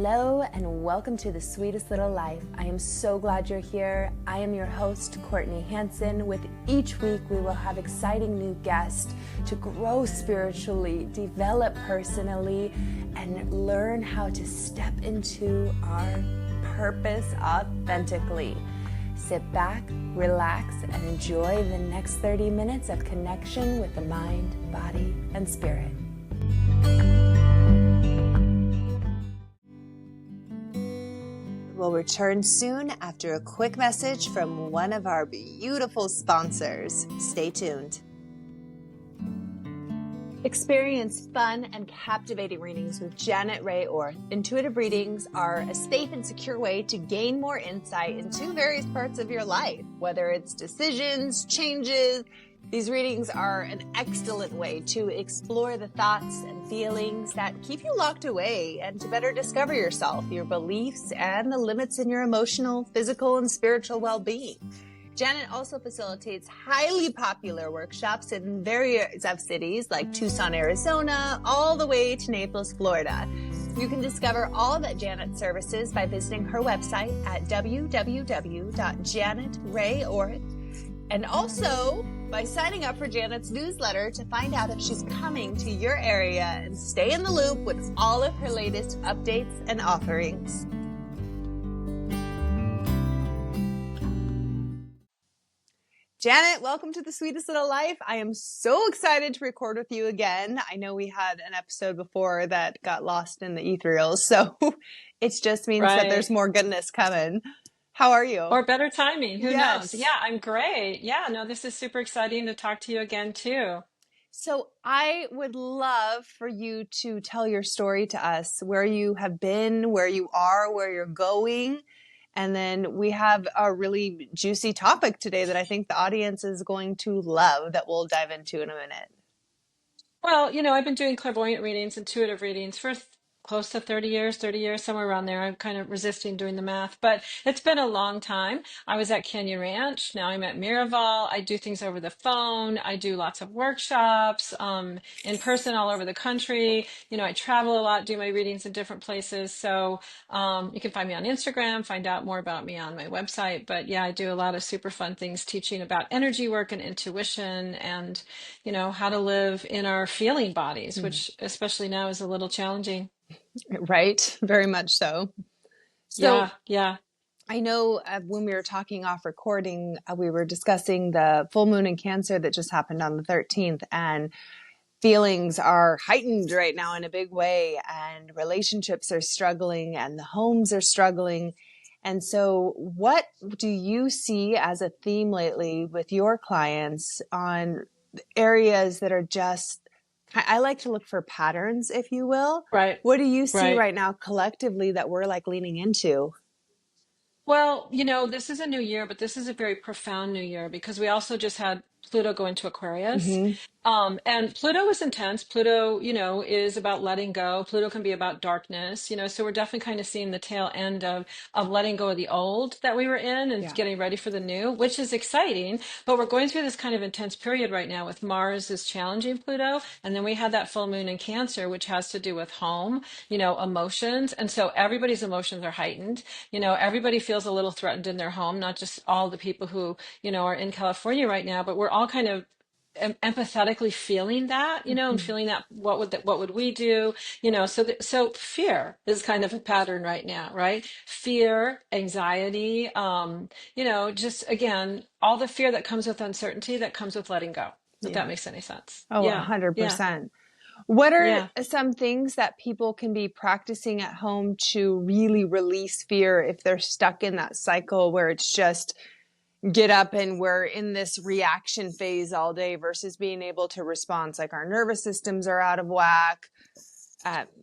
Hello and welcome to the Sweetest Little Life. I am so glad you're here. I am your host, Courtney Hanson. With each week, we will have exciting new guests to grow spiritually, develop personally, and learn how to step into our purpose authentically. Sit back, relax, and enjoy the next 30 minutes of connection with the mind, body, and spirit. We'll return soon after a quick message from one of our beautiful sponsors. Stay tuned. Experience fun and captivating readings with Janet Rae Orth. Intuitive readings are a safe and secure way to gain more insight into various parts of your life, whether it's decisions, changes. These readings are an excellent way to explore the thoughts and feelings that keep you locked away and to better discover yourself, your beliefs, and the limits in your emotional, physical, and spiritual well-being. Janet also facilitates highly popular workshops in various cities like Tucson, Arizona, all the way to Naples, Florida. You can discover all that Janet's services by visiting her website at www.janetrayorth, and also by signing up for Janet's newsletter to find out if she's coming to your area and stay in the loop with all of her latest updates and offerings. Janet, welcome to the Sweetest Little Life. I am so excited to record with you again. I know we had an episode before that got lost in the ethereals, so it just means that there's more goodness coming. How are you? Or better timing. Who knows? Yeah, I'm great. Yeah, no, this is super exciting to talk to you again, too. So I would love for you to tell your story to us, where you have been, where you are, where you're going. And then we have a really juicy topic today that I think the audience is going to love that we'll dive into in a minute. Well, I've been doing clairvoyant readings, intuitive readings for close to 30 years, somewhere around there. I'm kind of resisting doing the math, but it's been a long time. I was at Canyon Ranch. Now I'm at Miraval. I do things over the phone. I do lots of workshops, in person all over the country. I travel a lot, do my readings in different places. So, you can find me on Instagram, find out more about me on my website. But yeah, I do a lot of super fun things teaching about energy work and intuition and, how to live in our feeling bodies, which especially now is a little challenging. Right? Very much so. So Yeah. I know when we were talking off recording, we were discussing the full moon in Cancer that just happened on the 13th, and feelings are heightened right now in a big way, and relationships are struggling and the homes are struggling. And so what do you see as a theme lately with your clients on areas that are just, I like to look for patterns, if you will. Right. What do you see Right. right now collectively that we're like leaning into? Well, this is a new year, but this is a very profound new year because we also just had Pluto go into Aquarius. Mm-hmm. And Pluto is intense. Pluto, is about letting go. Pluto can be about darkness, so we're definitely kind of seeing the tail end of letting go of the old that we were in and getting ready for the new, which is exciting. But we're going through this kind of intense period right now with Mars is challenging Pluto. And then we had that full moon in Cancer, which has to do with home, emotions. And so everybody's emotions are heightened. Everybody feels a little threatened in their home, not just all the people who, are in California right now, but we're all kind of empathetically feeling that, and feeling that what would we do, so fear is kind of a pattern right now, right? Fear, anxiety, just again, all the fear that comes with uncertainty, that comes with letting go, if that makes any sense. Oh, Yeah. 100%. What are some things that people can be practicing at home to really release fear if they're stuck in that cycle where it's just get up and we're in this reaction phase all day versus being able to respond? It's like our nervous systems are out of whack.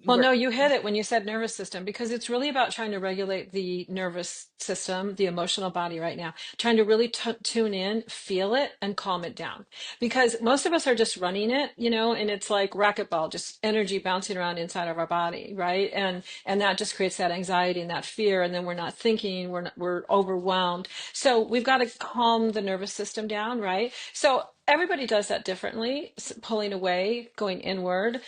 Well, no, you hit it when you said nervous system, because it's really about trying to regulate the nervous system, the emotional body right now, trying to really tune in, feel it, and calm it down. Because most of us are just running it, and it's like racquetball, just energy bouncing around inside of our body, right? And that just creates that anxiety and that fear, and then we're not thinking, we're overwhelmed. So we've got to calm the nervous system down, right? So everybody does that differently, pulling away, going inward,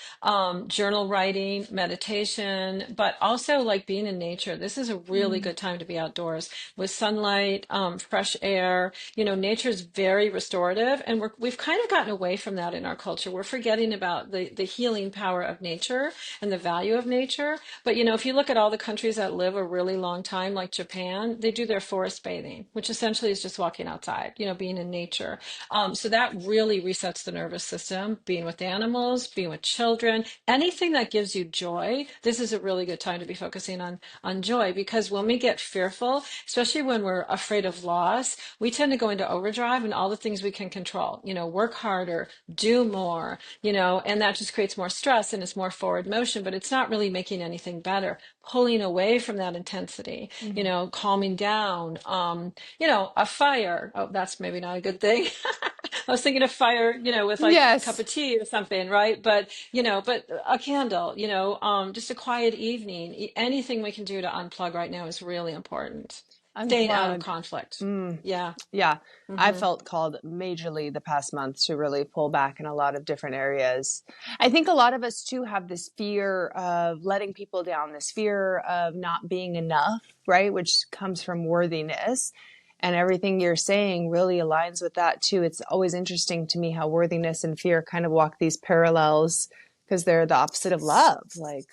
journal writing, meditation, but also like being in nature. This is a really Mm. good time to be outdoors with sunlight, fresh air. You know, nature's very restorative, and we've kind of gotten away from that in our culture. We're forgetting about the healing power of nature and the value of nature. But you know, if you look at all the countries that live a really long time, like Japan, they do their forest bathing, which essentially is just walking outside, you know, being in nature. So that really resets the nervous system, being with animals, being with children, anything that gives you joy. This is a really good time to be focusing on joy, because when we get fearful, especially when we're afraid of loss, we tend to go into overdrive and all the things we can control, you know, work harder, do more, you know, and that just creates more stress and it's more forward motion, but it's not really making anything better. Pulling away from that intensity, you Mhm. know, calming down, you know, a fire. Oh, that's maybe not a good thing. I was thinking of fire, you know, with like a cup Yes. of tea or something, right? But, you know, but a candle, you know, just a quiet evening. Anything we can do to unplug right now is really important. Staying out of Unplug. conflict. Mm. Yeah. Yeah. I Hmm. felt called majorly the past month to really pull back in a lot of different areas. I think a lot of us too have this fear of letting people down, this fear of not being enough, right? Which comes from worthiness. And everything you're saying really aligns with that too. It's always interesting to me how worthiness and fear kind of walk these parallels because they're the opposite of love. Like,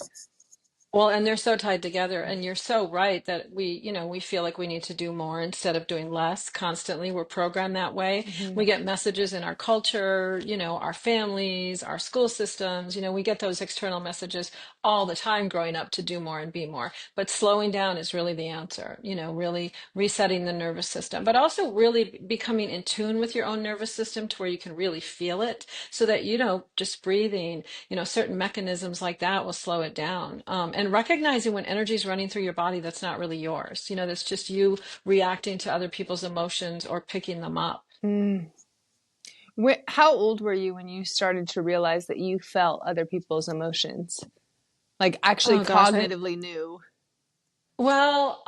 Well, and they're so tied together, and you're so right that we, you know, we feel like we need to do more instead of doing less constantly. We're programmed that way. mhm. We get messages in our culture, you know, our families, our school systems, you know, we get those external messages all the time growing up to do more and be more. But slowing down is really the answer, you know, really resetting the nervous system, but also really becoming in tune with your own nervous system to where you can really feel it so that, you know, just breathing, you know, certain mechanisms like that will slow it down. And recognizing when energy is running through your body that's not really yours, you know, that's just you reacting to other people's emotions or picking them up. Mm. How old were you when you started to realize that you felt other people's emotions? Like actually Oh gosh, cognitively knew. well,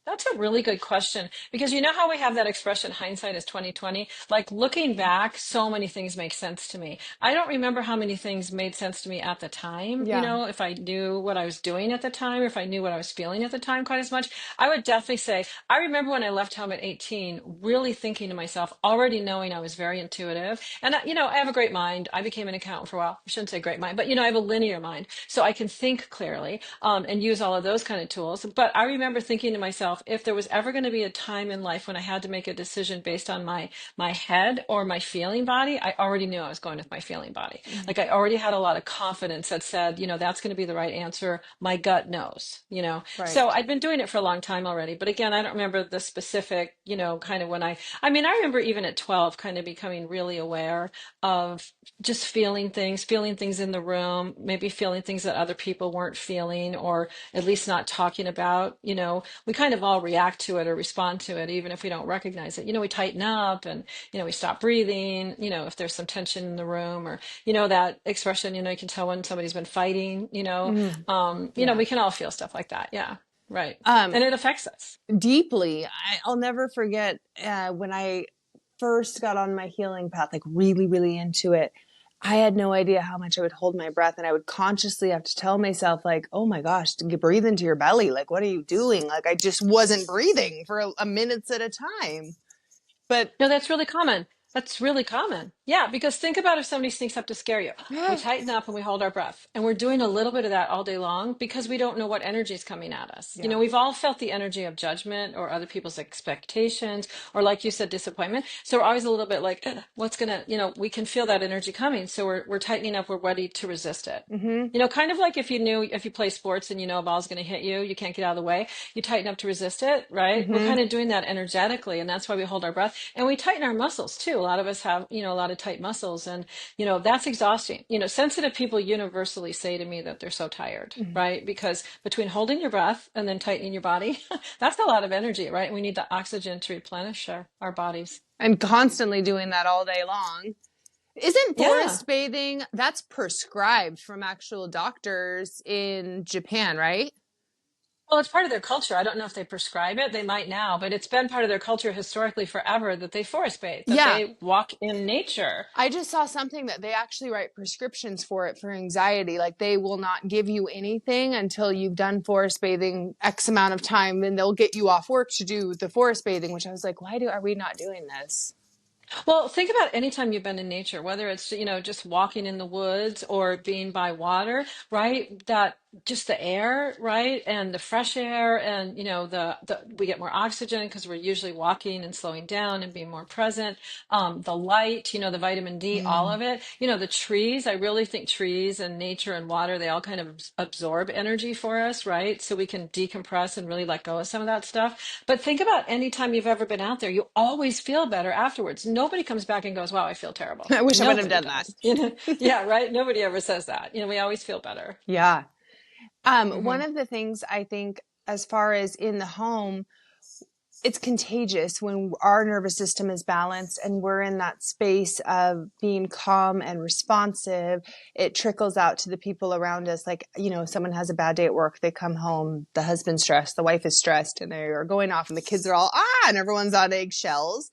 that's a really good question, because you know how we have that expression, hindsight is 2020? Like looking back, so many things make sense to me. I don't remember how many things made sense to me at the time, you Yeah. know, if I knew what I was doing at the time, or if I knew what I was feeling at the time quite as much. I would definitely say I remember when I left home at 18, really thinking to myself, already knowing I was very intuitive. And you know, I have a great mind. I became an accountant for a while. I shouldn't say great mind, but you know, I have a linear mind, so I can think clearly, and use all of those kind of tools. But I remember thinking to myself, if there was ever going to be a time in life when I had to make a decision based on my head or my feeling body, I already knew I was going with my feeling body. Mhm. Like I already had a lot of confidence that said, you know, that's going to be the right answer. My gut knows, you know. So Right. I'd been doing it for a long time already. But again, I don't remember the specific, you know, kind of when I mean, I remember even at 12 kind of becoming really aware of just feeling things in the room, maybe feeling things that other people weren't feeling, or at least not talking about. You know, we kind of all react to it or respond to it, even if we don't recognize it. You know, we tighten up and, you know, we stop breathing, you know, if there's some tension in the room, or, you know, that expression, you know, you can tell when somebody's been fighting, Mm. you know, Yeah. we can all feel stuff like that. Yeah. Right. Um, And it affects us. Deeply. I'll never forget when I first got on my healing path, like really, really into it. I had no idea how much I would hold my breath, and I would consciously have to tell myself, like, "Oh my gosh, you breathe into your belly. Like, what are you doing?" Like, I just wasn't breathing for a minutes at a time. But No, that's really common. That's really common. Yeah, because think about if somebody sneaks up to scare you. We yeah, tighten up and we hold our breath. And we're doing a little bit of that all day long because we don't know what energy is coming at us. You know, we've all felt the energy of judgment or other people's expectations, or like you said, disappointment. So we're always a little bit like, "Ugh, what's gonna, you know, we can feel that energy coming. So we're tightening up, we're ready to resist it. hmm You know, kind of like if you play sports and you know a ball's going to hit you, you can't get out of the way, you tighten up to resist it, right? We're hmm kind of doing that energetically, and that's why we hold our breath. And we tighten our muscles too. A lot of us have, you know, a lot of tight muscles, and, you know, that's exhausting. You know, sensitive people universally say to me that they're so tired, right? Because between holding your breath and then tightening your body, that's a lot of energy, right? And we need the oxygen to replenish our bodies. and constantly doing that all day long. Isn't Yeah. forest bathing, that's prescribed from actual doctors in Japan, right? Well, it's part of their culture. I don't know if they prescribe it. They might now, but it's been part of their culture historically forever that they forest bathe, that Yeah. they walk in nature. I just saw something that they actually write prescriptions for it for anxiety. Like they will not give you anything until you've done forest bathing X amount of time. Then they'll get you off work to do the forest bathing, which I was like, are we not doing this? Well, think about any time you've been in nature, whether it's, just walking in the woods or being by water, right? That just the air, right? And the fresh air and, we get more oxygen because we're usually walking and slowing down and being more present. The light, the vitamin D, all Mm. of it, the trees, I really think trees and nature and water, they all kind of absorb energy for us, right? So we can decompress and really let go of some of that stuff. But think about any time you've ever been out there, you always feel better afterwards. Nobody comes back and goes, wow, I feel terrible. I wish I would have Nobody done that. does. Yeah, right. Nobody ever says that. We always feel better. Yeah. One Hmm. of the things I think, as far as in the home, it's contagious when our nervous system is balanced and we're in that space of being calm and responsive. It trickles out to the people around us. Like, someone has a bad day at work, they come home, the husband's stressed, the wife is stressed, and they are going off, and the kids are all, and everyone's on eggshells.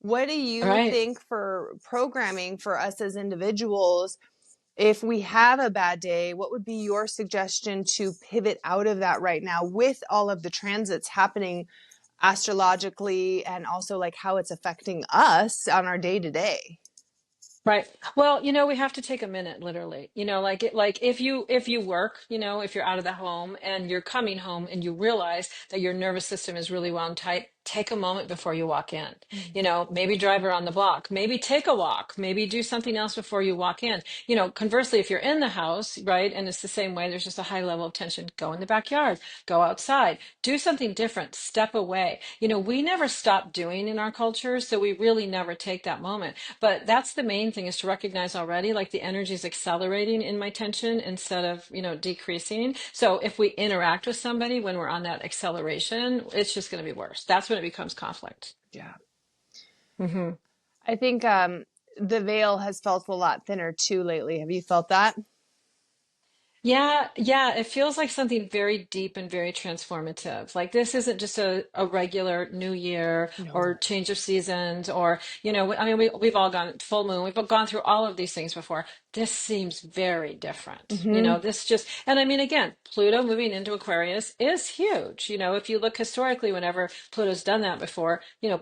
What do you Right. think for programming for us as individuals? If we have a bad day, what would be your suggestion to pivot out of that right now with all of the transits happening astrologically, and also like how it's affecting us on our day to day? Right. Well, we have to take a minute, literally. Like if you work, if you're out of the home and you're coming home and you realize that your nervous system is really wound tight, take a moment before you walk in. Maybe drive around the block, maybe take a walk, maybe do something else before you walk in. Conversely, if you're in the house, right, and it's the same way, there's just a high level of tension, go in the backyard, go outside, do something different, step away. We never stop doing in our culture, so we really never take that moment. But that's the main thing, is to recognize already, like, the energy is accelerating in my tension instead of, decreasing. So if we interact with somebody when we're on that acceleration, it's just going to be worse. That's when it becomes conflict. Yeah. Hmm. I think the veil has felt a lot thinner too lately. Have you felt that? Yeah, yeah, it feels like something very deep and very transformative. Like this isn't just a regular new year or No. change of seasons or, I mean, we've all gone full moon, we've gone through all of these things before. This seems very different. Mm-hmm. This just, and I mean, again, Pluto moving into Aquarius is huge. If you look historically, whenever Pluto's done that before,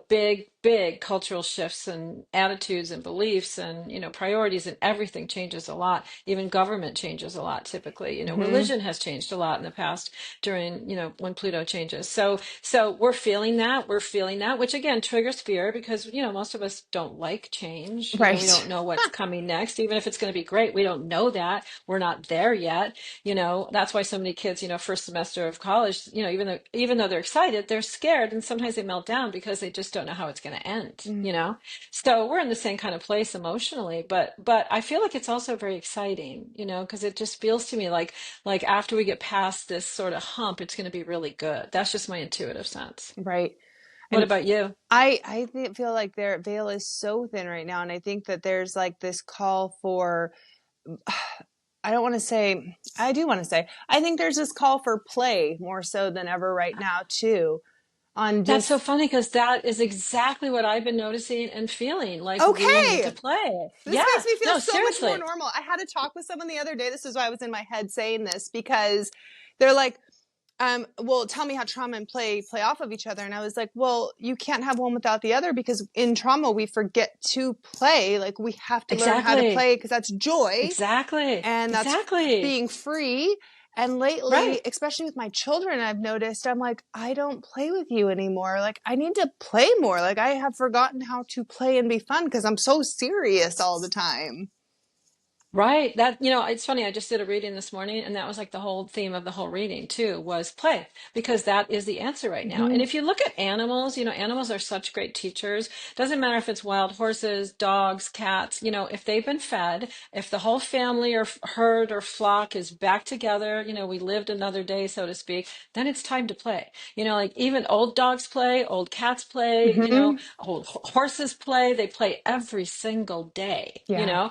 big, big cultural shifts and attitudes and beliefs and, priorities and everything changes a lot. Even government changes a lot typically. Mm-hmm. Religion has changed a lot in the past during, when Pluto changes. So we're feeling that. We're feeling that, which again triggers fear because, most of us don't like change. We Right. don't know what's coming next, even if it's going to be great. We don't know that. We're not there yet. That's why so many kids, first semester of college, even though they're excited, they're scared, and sometimes they melt down because they just don't know how it's going to end. Mm. So we're in the same kind of place emotionally, but I feel like it's also very exciting, because it just feels to me like after we get past this sort of hump, it's going to be really good. That's just my intuitive sense. Right. What And about you? feel like their veil is so thin right now, and I think that there's like this call for, I don't want to say, I do want to say, I think there's this call for play more so than ever right now too, on That's so just, funny because that is exactly what I've been noticing and feeling like we need to okay, play. this Yeah, makes me feel no, so much more seriously. normal. I had a talk with someone the other day. This is why I was in my head saying this, because they're like, well, tell me how trauma and play off of each other. And I was like, well, you can't have one without the other, because in trauma, we forget to play. Like, we have to learn how to Exactly. play, because that's joy Exactly. and that's Exactly. being free. And lately, Right. especially with my children, I've noticed I'm like, I don't play with you anymore. Like, I need to play more. Like, I have forgotten how to play and be fun because I'm so serious all the time. Right. That, it's funny. I just did a reading this morning, and that was like the whole theme of the whole reading too, was play, because that is the answer right now. Mm-hmm. And if you look at animals, animals are such great teachers. Doesn't matter if it's wild horses, dogs, cats, if they've been fed, if the whole family or herd or flock is back together, we lived another day, so to speak, then it's time to play. Like even old dogs play, old cats play, horses play, they play every single day, Yeah.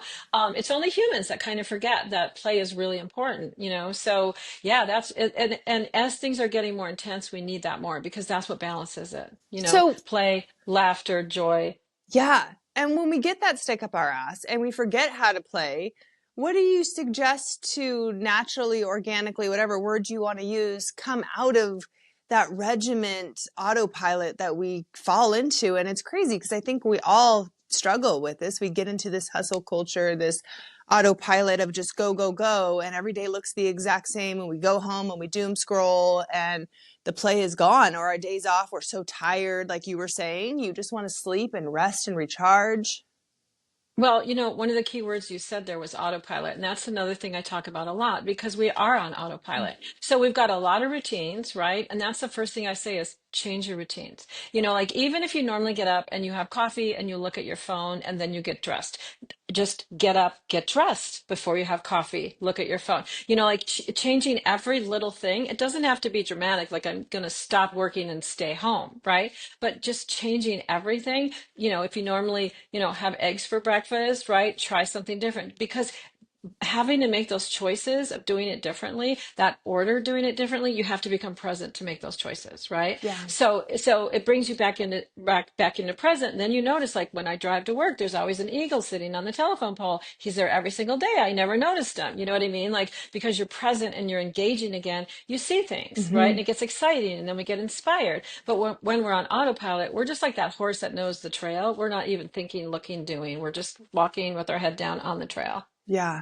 It's only humans humans that kind of forget that play is really important, So yeah, that's it. And as things are getting more intense, we need that more because that's what balances it, So play, laughter, joy. yeah. And when we get that stick up our ass and we forget how to play, what do you suggest to naturally, organically, whatever word you want to use, come out of that regiment autopilot that we fall into? And it's crazy because I think we all struggle with this. We get into this hustle culture, this autopilot of just go, go, go. And every day looks the exact same. And we go home and we doom scroll and the play is gone, or our days off. We're so tired. Like you were saying, you just want to sleep and rest and recharge. Well, one of the key words you said there was autopilot. And that's another thing I talk about a lot because we are on autopilot. So we've got a lot of routines, right? And that's the first thing I say is change your routines. Like even if you normally get up and you have coffee and you look at your phone and then you get dressed, just get up, get dressed before you have coffee, look at your phone. Like changing every little thing. It doesn't have to be dramatic, like I'm going to stop working and stay home, right? But just changing everything. If you normally, have eggs for breakfast, right? Try something different because having to make those choices of doing it differently, that order doing it differently, you have to become present to make those choices, right? Yeah. So it brings you back into present. And then you notice, like when I drive to work, there's always an eagle sitting on the telephone pole. He's there every single day. I never noticed him. You know what I mean? Like because you're present and you're engaging again, you see things, right? And it gets exciting, and then we get inspired. But when we're on autopilot, we're just like that horse that knows the trail. We're not even thinking, looking, doing. We're just walking with our head down on the trail. Yeah.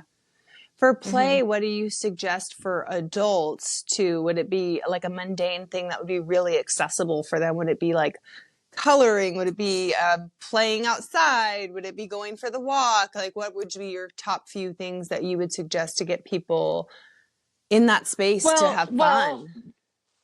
For Mm-hmm. play, what do you suggest for adults to, would it be like a mundane thing that would be really accessible for them? Would it be like coloring? Would it be playing outside? Would it be going for the walk? Like what would be your top few things that you would suggest to get people in that space to Well, have well, fun?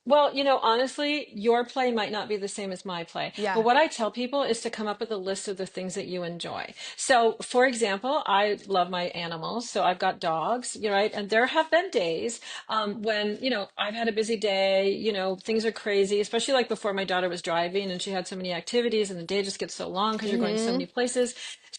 Well, honestly, your play might not be the same as my play. But Yeah. what I tell people is to come up with a list of the things that you enjoy. So, for example, I love my animals. So I've got dogs, right? And there have been days when, I've had a busy day, things are crazy, especially like before my daughter was driving and she had so many activities and the day just gets so long because you're going so Mm-hmm. many places.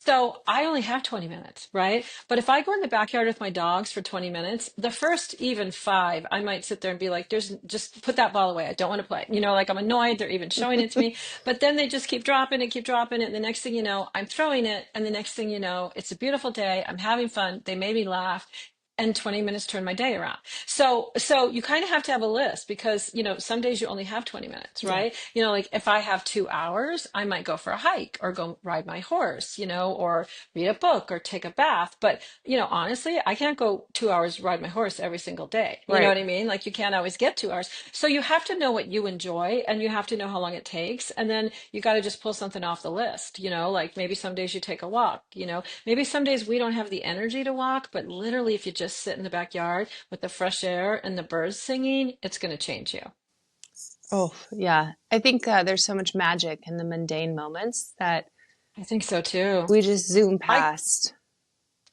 So I only have 20 minutes, right? But if I go in the backyard with my dogs for 20 minutes, the first even five, I might sit there and be like, there's just put that ball away. I don't want to play. Like I'm annoyed. They're even showing it to me. But then they just keep dropping it, keep dropping it. And the next thing you know, I'm throwing it. And the next thing you know, it's a beautiful day. I'm having fun. They made me laugh. And 20 minutes turned my day around. So you kind of have to have a list because, some days you only have 20 minutes, Yeah. right? Like if I have 2 hours, I might go for a hike or go ride my horse, or read a book or take a bath. But, honestly, I can't go 2 hours ride my horse every single day. You know Right. what I mean? Like you can't always get 2 hours. So you have to know what you enjoy and you have to know how long it takes. And then you got to just pull something off the list, like maybe some days you take a walk, maybe some days we don't have the energy to walk, but literally if you just sit in the backyard with the fresh air and the birds singing, it's going to change you. Oh, yeah. I think there's so much magic in the mundane moments that I think so too. we just zoom I past.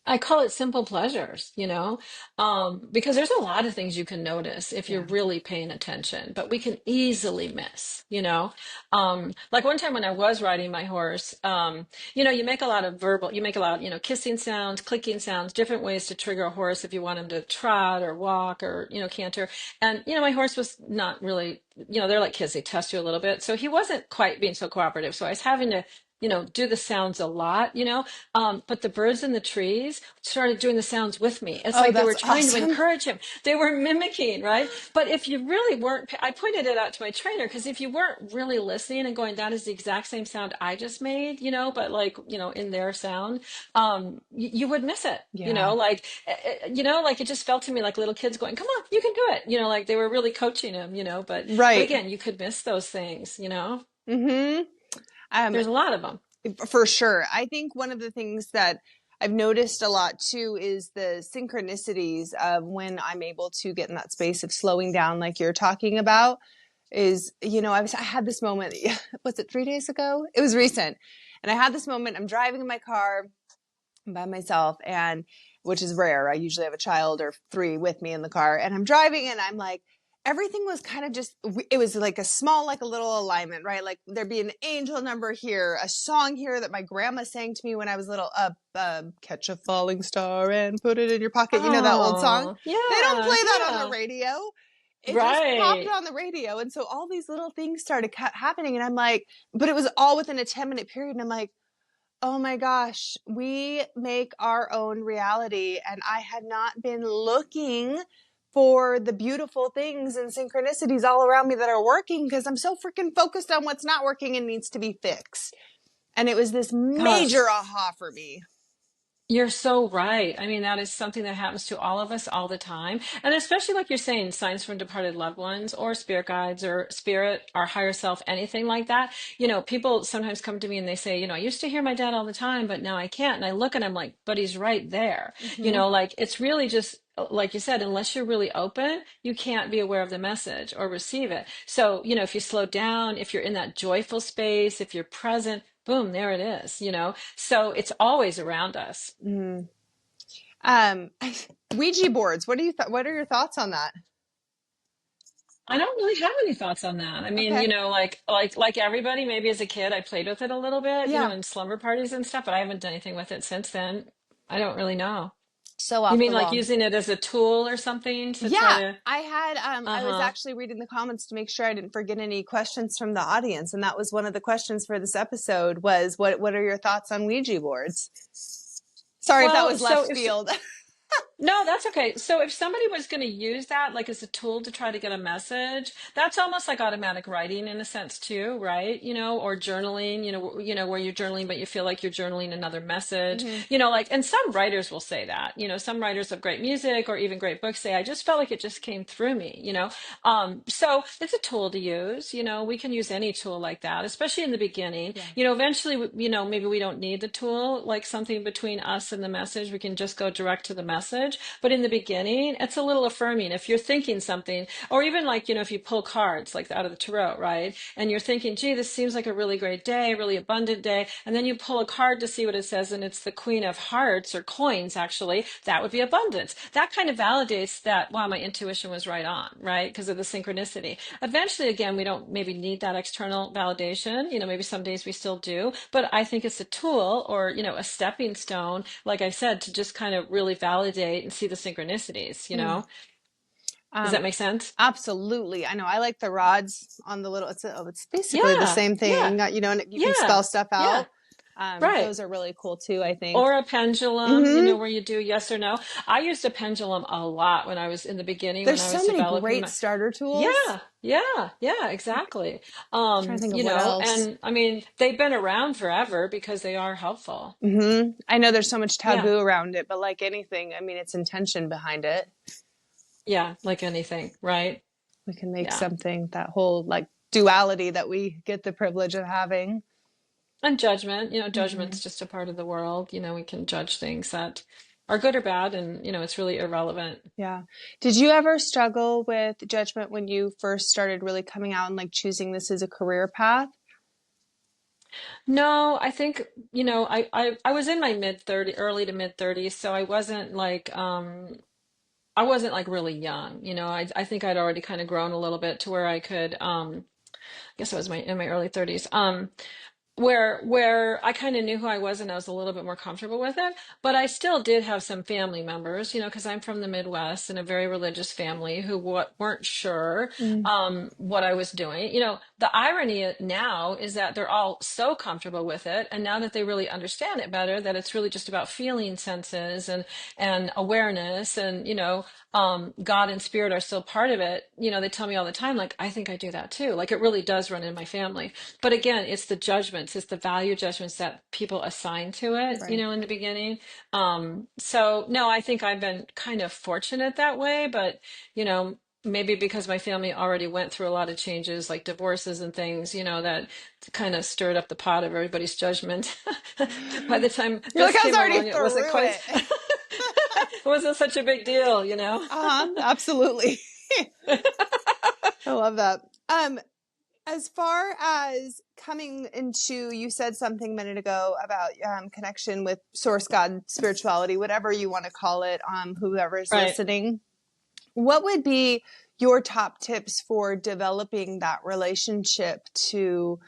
I call it simple pleasures, because there's a lot of things you can notice if you're Yeah. really paying attention, but we can easily miss. Like one time when I was riding my horse, you make a lot of you make a lot, kissing sounds, clicking sounds, different ways to trigger a horse if you want him to trot or walk or, canter. And, my horse was not really, they're like kids, they test you a little bit. So he wasn't quite being so cooperative. So I was having to, do the sounds a lot, but the birds in the trees started doing the sounds with me. It's Oh, like they that's were trying to awesome. encourage him. They were mimicking, right? But if you really weren't, I pointed it out to my trainer because if you weren't really listening and going, that is the exact same sound I just made, but like, in their sound, you would miss it, Yeah. like it just felt to me like little kids going, come on, you can do it. Like they were really coaching him, but Right. again, you could miss those things. Mm-hmm. Um, There's a lot of them. for sure. I think one of the things that I've noticed a lot too is the synchronicities of when I'm able to get in that space of slowing down, like you're talking about. Is, I had this moment, was it 3 days ago? It was recent. And I had this moment, I'm driving in my car by myself, and which is rare. I usually have a child or three with me in the car, and I'm driving and I'm like, everything was kind of just, it was like a small, like a little alignment, right? Like there'd be an angel number here, a song here that my grandma sang to me when I was little, catch a falling star and put it in your pocket. You know, that old song? Oh, They don't yeah, play that on the yeah. radio. It just popped Right. on the radio. And so all these little things started happening. And I'm like, but it was all within a 10-minute period. And I'm like, oh my gosh, we make our own reality. And I had not been looking for the beautiful things and synchronicities all around me that are working because I'm so freaking focused on what's not working and needs to be fixed. And it was this Gosh. major aha for me. You're so right. I mean, that is something that happens to all of us all the time. And especially like you're saying, signs from departed loved ones or spirit guides or spirit, our higher self, anything like that. You know, people sometimes come to me and they say, you know, I used to hear my dad all the time, but now I can't. And I look and I'm like, but he's right there. You Mm-hmm. know, like it's really just like you said, unless you're really open, you can't be aware of the message or receive it. So, you know, if you slow down, if you're in that joyful space, if you're present, boom, there it is, you know. So it's always around us. Mm-hmm. Um, Ouija boards. What are your thoughts on that? I don't really have any thoughts on that. I mean, you Okay. know, like everybody, maybe as a kid, I played with it a little bit, you know, Yeah. in slumber parties and stuff, but I haven't done anything with it since then. I don't really know. So You off mean the like wall. using it as a tool or something to try Yeah, to, I had I was uh-huh. actually reading the comments to make sure I didn't forget any questions from the audience, and that was one of the questions for this episode was what are your thoughts on Ouija boards? Sorry if that Well, was so left if field. No, that's okay. So if somebody was going to use that like as a tool to try to get a message, that's almost like automatic writing in a sense too, right? You know, or journaling, you know, where you're journaling, but you feel like you're journaling another message, Hmm. you know, like, and some writers will say that, you know, some writers of great music or even great books say, I just felt like it just came through me, you know? So it's a tool to use, you know, we can use any tool like that, especially in the beginning, Yeah. you know, eventually, you know, maybe we don't need the tool, like something between us and the message, we can just go direct to the message. But in the beginning, it's a little affirming. If you're thinking something, or even like, you know, if you pull cards like out of the tarot, right? And you're thinking, gee, this seems like a really great day, really abundant day. And then you pull a card to see what it says, and it's the Queen of Hearts or coins, actually. That would be abundance. That kind of validates that, wow, my intuition was right on, right? Because of the synchronicity. Eventually, again, we don't maybe need that external validation. You know, maybe some days we still do. But I think it's a tool or, you know, a stepping stone, like I said, to just kind of really validate and see the synchronicities, you Hmm. know? Does that make sense? Absolutely. I know. I like the rods on the little. It's basically the Yeah, same yeah, thing. You know, and you can yeah, spell stuff yeah, out. right. Those are really cool too, I think. Or a pendulum, you Hmm. know, where you do yes or no. I used a pendulum a lot when I was in the beginning, when There's I so was many developing great my, starter tools. yeah, yeah, yeah, exactly. Trying to think of You what know, else. and I mean, they've been around forever because they are helpful. I know there's so much Yeah, taboo around it, but like anything, I mean, it's intention behind it. yeah, like anything, right? We can make Yeah. something, that whole like duality that we get the privilege of having. And judgment, you know, Hmm. judgment's just a part of the world. You know, we can judge things that are good or bad, and, you know, it's really irrelevant. Yeah. Did you ever struggle with judgment when you first started really coming out and like choosing this as a career path? No, I think, you know, I was in my mid 30, early to mid 30s, so I wasn't like really young. You know, I think I'd already kind of grown a little bit to where I could, I guess I was in my early 30s. Where I kind of knew who I was and I was a little bit more comfortable with it, but I still did have some family members, you know, because I'm from the Midwest and a very religious family who weren't sure Mm, what I was doing. You know, the irony now is that they're all so comfortable with it, and now that they really understand it better, that it's really just about feeling senses and awareness, and you know, God and spirit are still part of it. You know, they tell me all the time, like, I think I do that too. Like, it really does run in my family. But again, it's the judgments, it's the value judgments that people assign to it, you right. know, in the beginning. So no, I think I've been kind of fortunate that way, but you know, maybe because my family already went through a lot of changes, like divorces and things, you know, that kind of stirred up the pot of everybody's judgment. By the time You're like, this I was came already along, it wasn't through quite, it. it wasn't such a big deal, you know? Absolutely. I love that. Um, as far as coming into, you said something a minute ago about connection with source, God, spirituality, whatever you want to call it, whoever is Right. listening. What would be your top tips for developing that relationship to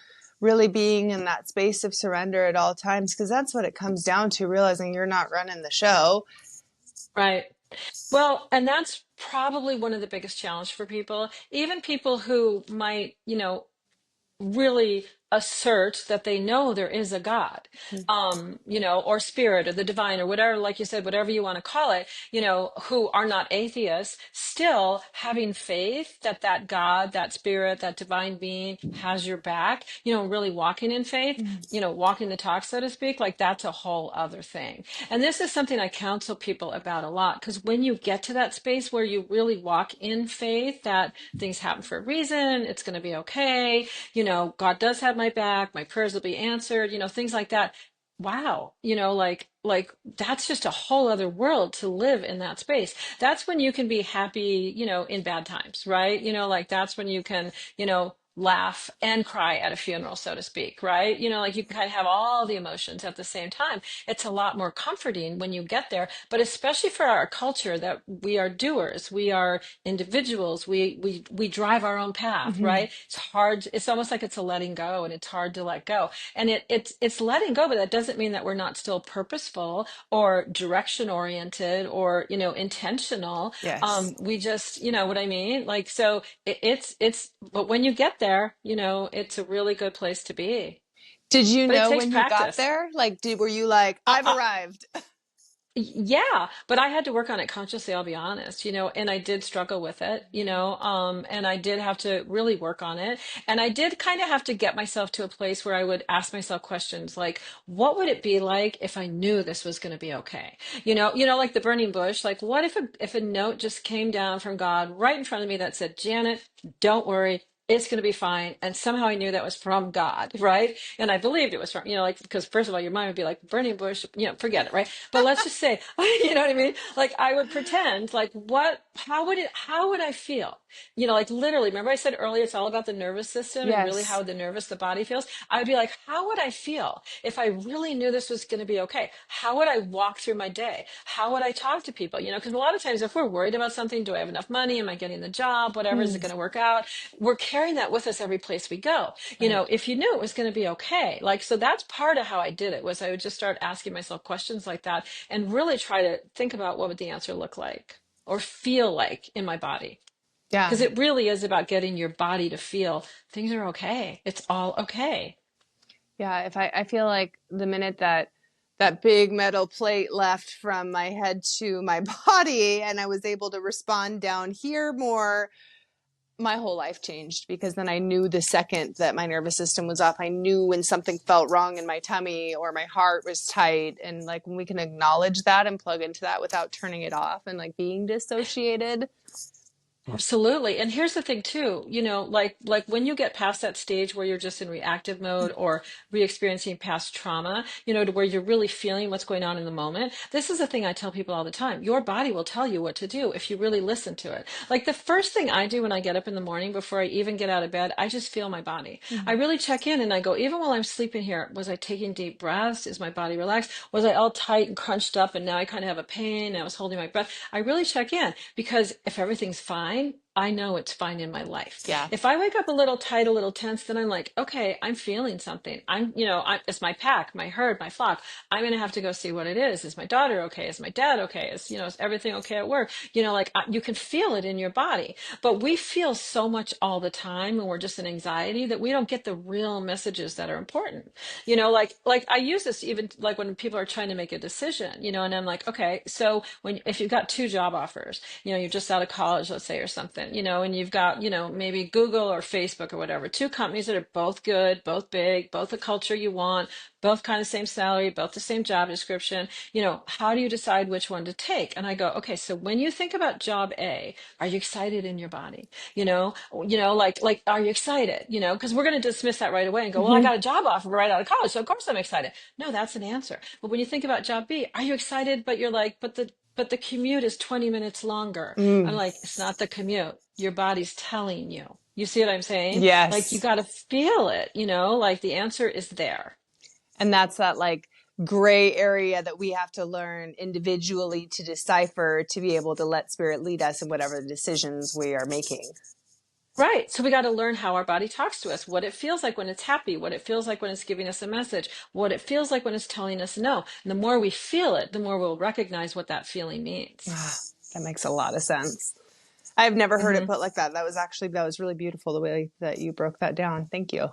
really being in that space of surrender at all times? Because that's what it comes down to, realizing you're not running the show. Right. Well, and that's probably one of the biggest challenges for people, even people who might, really assert that they know there is a God, or spirit or the divine or whatever, like you said, whatever you want to call it, who are not atheists, still having faith that that God, that spirit, that divine being has your back, really walking in faith, walking the talk, so to speak, like that's a whole other thing. And this is something I counsel people about a lot, because when you get to that space where you really walk in faith that things happen for a reason, it's going to be okay, God does have my back, my prayers will be answered, things like that. Wow, like that's just a whole other world to live in that space. That's when you can be happy, in bad times, right? Like that's when you can, laugh and cry at a funeral, so to speak, right? Like you can kind of have all the emotions at the same time. It's a lot more comforting when you get there, but especially for our culture that we are doers, we are individuals, we drive our own path, Mm-hmm. right? It's hard, it's almost like it's a letting go, and it's hard to let go. And it's letting go, but that doesn't mean that we're not still purposeful or direction oriented or, intentional. Yes. We just, you know what I mean? Like, so but when you get there, it's a really good place to be. Did you But it know takes when you got practice. there? Like, were you like, I've I, arrived? Yeah, but I had to work on it consciously, I'll be honest, and I did struggle with it, and I did have to really work on it. And I did kind of have to get myself to a place where I would ask myself questions like, what would it be like if I knew this was going to be okay? Like the burning bush, like what if a note just came down from God right in front of me that said, Janet, don't worry. It's going to be fine. And somehow I knew that was from God, right? And I believed it was from, like, because first of all, your mind would be like, burning bush, forget it, right? But let's just say, you know what I mean? Like I would pretend like how would I feel? Like literally, remember I said earlier, it's all about the nervous system and really Yes. how the body feels. I would be like, how would I feel if I really knew this was going to be okay? How would I walk through my day? How would I talk to people? Because a lot of times if we're worried about something, do I have enough money? Am I getting the job? Whatever, is it Mm, going to work out? We're carrying that with us every place we go. right. If you knew it was going to be okay. Like, so that's part of how I did it was I would just start asking myself questions like that and really try to think about what would the answer look like or feel like in my body. Yeah. Because it really is about getting your body to feel things are okay. It's all okay. Yeah. If I feel like the minute that big metal plate left from my head to my body and I was able to respond down here more, my whole life changed, because then I knew the second that my nervous system was off. I knew when something felt wrong in my tummy or my heart was tight. And like when we can acknowledge that and plug into that without turning it off and like being dissociated. Absolutely. And here's the thing too, like when you get past that stage where you're just in reactive mode or re-experiencing past trauma, to where you're really feeling what's going on in the moment. This is the thing I tell people all the time. Your body will tell you what to do if you really listen to it. Like the first thing I do when I get up in the morning before I even get out of bed, I just feel my body. I Mm-hmm. really check in and I go, even while I'm sleeping here, was I taking deep breaths? Is my body relaxed? Was I all tight and crunched up and now I kind of have a pain? I was holding my breath. I really check in, because if everything's fine, I know it's fine in my life. Yeah. If I wake up a little tight, a little tense, then I'm like, okay, I'm feeling something. It's my pack, my herd, my flock. I'm going to have to go see what it is. Is my daughter okay? Is my dad okay? Is everything okay at work? You can feel it in your body, but we feel so much all the time when we're just in anxiety that we don't get the real messages that are important. Like I use this even like when people are trying to make a decision, and I'm like, okay, so if you've got two job offers, you're just out of college, let's say, or something, and you've got, maybe Google or Facebook or whatever, two companies that are both good, both big, both the culture you want, both kind of same salary, both the same job description, how do you decide which one to take? And I go, okay, so when you think about job A, are you excited in your body? Like, are you excited? Because we're going to dismiss that right away and go, well, I Mm-hmm. got a job offer right out of college, so of course I'm excited. No, that's an answer. But when you think about job B, are you excited? But you're like, but the commute is 20 minutes longer. I'm Mm. like, it's not the commute. Your body's telling you. You see what I'm saying? Like you Yes. got to feel it, like the answer is there. And that's that like gray area that we have to learn individually to decipher to be able to let spirit lead us in whatever decisions we are making. Right. So we got to learn how our body talks to us, what it feels like when it's happy, what it feels like when it's giving us a message, what it feels like when it's telling us no. And the more we feel it, the more we'll recognize what that feeling means. That makes a lot of sense. I've never heard it Mm-hmm. put like that. That was really beautiful the way that you broke that down. Thank you.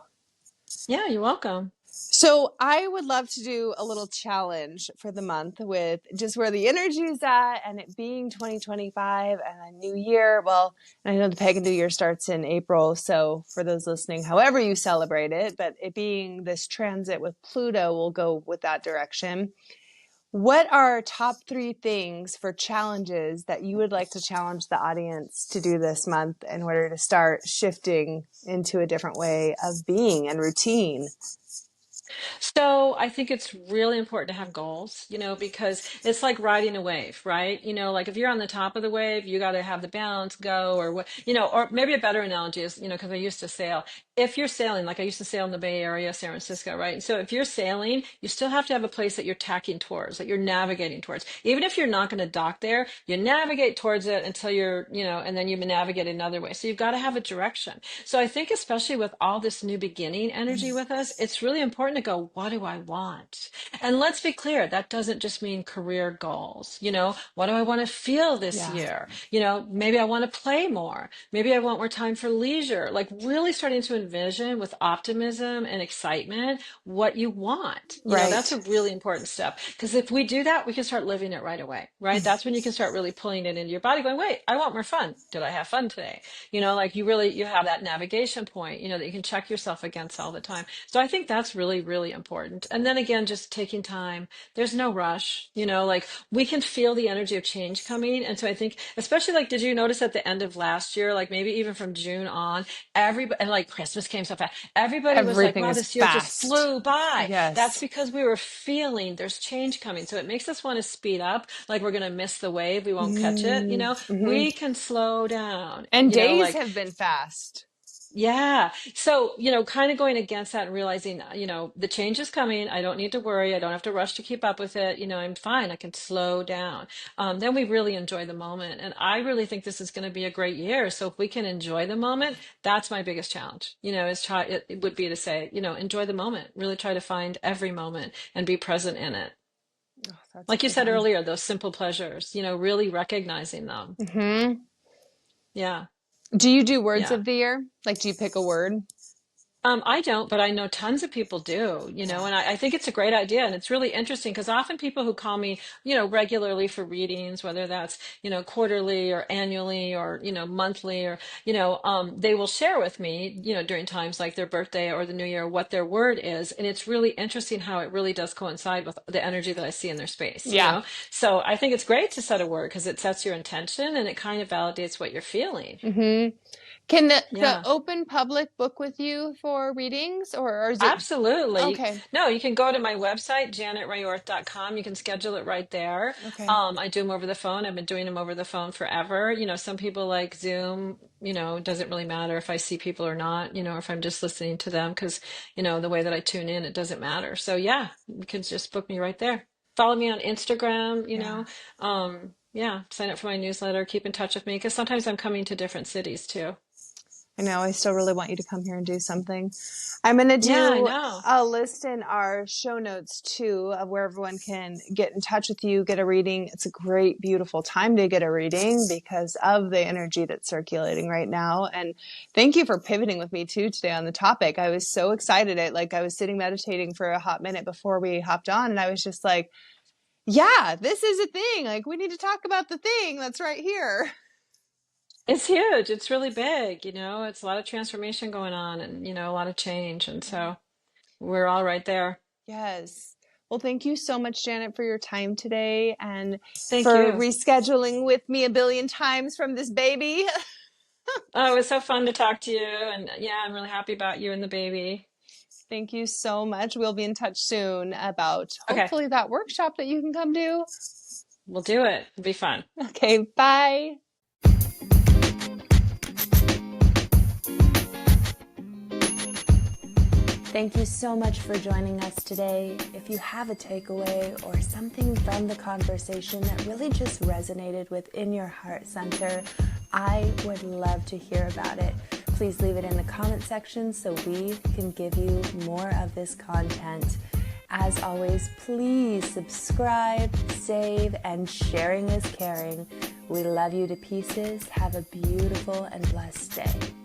Yeah, you're welcome. So I would love to do a little challenge for the month with just where the energy is at, and it being 2025 and a new year. Well, I know the pagan new year starts in April. So for those listening, however you celebrate it, but it being this transit with Pluto will go with that direction. What are top 3 things for challenges that you would like to challenge the audience to do this month in order to start shifting into a different way of being and routine? So I think it's really important to have goals, because it's like riding a wave, right? Like if you're on the top of the wave, you got to have the balance go or what, or maybe a better analogy is, because I used to sail. If you're sailing, like I used to sail in the Bay Area, San Francisco, right? And so if you're sailing, you still have to have a place that you're tacking towards, that you're navigating towards. Even if you're not going to dock there, you navigate towards it until you're, and then you navigate another way. So you've got to have a direction. So I think especially with all this new beginning energy with us, it's really important to go, what do I want? And let's be clear, that doesn't just mean career goals. What do I want to feel this Yeah. year? Maybe I want to play more. Maybe I want more time for leisure. Like really starting to envision with optimism and excitement what you want. That's Right. a really important step. Because if we do that, we can start living it right away, right? That's when you can start really pulling it into your body, going, wait, I want more fun. Did I have fun today? Like you have that navigation point, that you can check yourself against all the time. So I think that's really, really important. And then again, just taking time. There's no rush, like we can feel the energy of change coming. And so I think, especially like, did you notice at the end of last year, like maybe even from June on, everybody, and like Christmas came so fast, everybody was like, Everything wow, is this year just fast. flew by. That's Yes. because we were feeling there's change coming. So it makes us want to speed up, like we're going to miss the wave. We won't catch it. Mm-hmm. We can slow down, And days like, have been fast. yeah. So, kind of going against that and realizing, the change is coming. I don't need to worry. I don't have to rush to keep up with it. I'm fine. I can slow down. Then we really enjoy the moment. And I really think this is going to be a great year. So if we can enjoy the moment, that's my biggest challenge, it would be to say, enjoy the moment, really try to find every moment and be present in it. Oh, that's a Like you good said one. earlier, those simple pleasures, really recognizing them. Mm-hmm. Yeah. Do you do words Yeah. of the year? Like, do you pick a word? I don't, but I know tons of people do, Yeah. and I think it's a great idea. And it's really interesting because often people who call me, regularly for readings, whether that's, quarterly or annually or, monthly or, they will share with me, during times like their birthday or the new year, what their word is. And it's really interesting how it really does coincide with the energy that I see in their space. Yeah. So I think it's great to set a word because it sets your intention and it kind of validates what you're feeling. Mm-hmm. Can the Yeah. open public book with you for readings, or is it Absolutely. okay? No, you can go to my website, janetrayorth.com. You can schedule it right there. Okay. I do them over the phone. I've been doing them over the phone forever. Some people like Zoom, it doesn't really matter if I see people or not, or if I'm just listening to them because, the way that I tune in, it doesn't matter. So yeah, you can just book me right there. Follow me on Instagram, Yeah. yeah, sign up for my newsletter, keep in touch with me because sometimes I'm coming to different cities too. I know. I still really want you to come here and do something. I'm going to Yeah, I do know. a list in our show notes too of where everyone can get in touch with you, get a reading. It's a great, beautiful time to get a reading because of the energy that's circulating right now. And thank you for pivoting with me too today on the topic. I was so excited. I was sitting meditating for a hot minute before we hopped on, and I was just like, yeah, this is a thing. Like, we need to talk about the thing that's right here. It's huge. It's really big, it's a lot of transformation going on and, a lot of change. And so we're all right there. Yes. Well, thank you so much, Janet, for your time today and Thank for you. rescheduling with me a billion times from this baby. Oh, it was so fun to talk to you. And yeah, I'm really happy about you and the baby. Thank you so much. We'll be in touch soon about Okay, hopefully that workshop that you can come to. we'll do it. It'll be fun. Okay, bye. Thank you so much for joining us today. If you have a takeaway or something from the conversation that really just resonated within your heart center, I would love to hear about it. Please leave it in the comment section so we can give you more of this content. As always, please subscribe, save, and sharing is caring. We love you to pieces. Have a beautiful and blessed day.